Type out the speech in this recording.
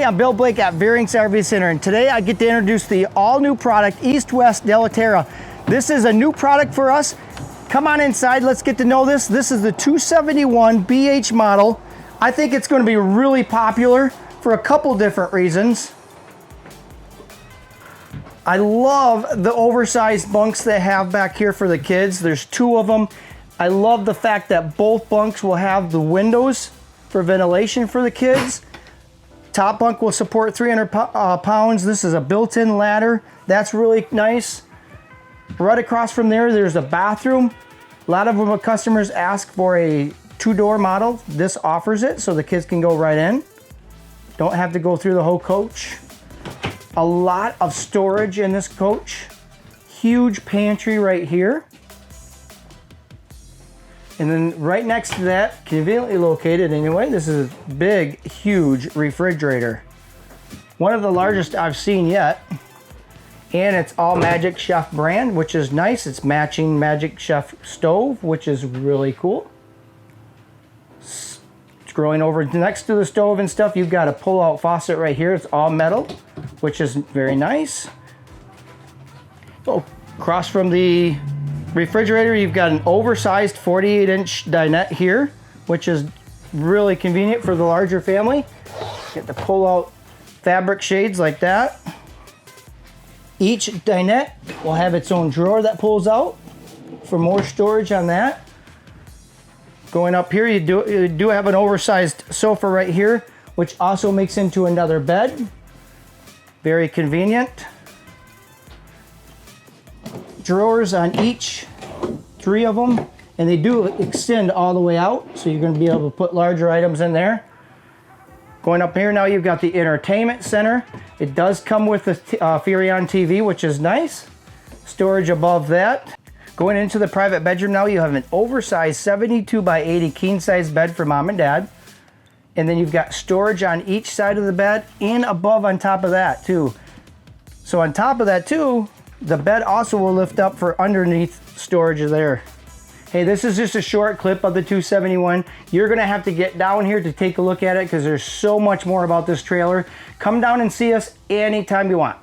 everybody, I'm Bill Blake at Veurink's RV Center, and today I get to introduce the all-new product, East-West Della Terra. This is a new product for us. Come on inside, let's get to know this. This is the 271BH model. I think it's going to be really popular for a couple different reasons. I love the oversized bunks they have back here for the kids. There's two of them. I love the fact that both bunks will have the windows for ventilation for the kids. Top bunk will support 300 pounds. This is a built-in ladder. That's really nice. Right across from there, there's a bathroom. A lot of them customers ask for a two-door model. This offers it, so the kids can go right in. Don't have to go through the whole coach. A lot of storage in this coach. Huge pantry right here. And then right next to that, conveniently located anyway, this is a big, huge refrigerator. One of the largest I've seen yet. And it's all Magic Chef brand, which is nice. It's matching Magic Chef stove, which is really cool. Scrolling over next to the stove and stuff, you've got a pull-out faucet right here. It's all metal, which is very nice. Oh, across from the refrigerator, you've got an oversized 48-inch dinette here, which is really convenient for the larger family. Get the pull-out fabric shades like that. Each dinette will have its own drawer that pulls out for more storage on that. Going up here, you do have an oversized sofa right here, which also makes into another bed. Very convenient. Drawers on each, 3 of them, and they do extend all the way out, so you're going to be able to put larger items in there. Going up here now, you've got the entertainment center. It does come with the Veurink TV, which is nice. Storage above that. Going into the private bedroom now, you have an oversized 72 by 80 king size bed for mom and dad. And then you've got storage on each side of the bed and above on top of that too. So on top of that too, the bed also will lift up for underneath storage there. Hey, this is just a short clip of the 271. You're gonna have to get down here to take a look at it because there's so much more about this trailer. Come down and see us anytime you want.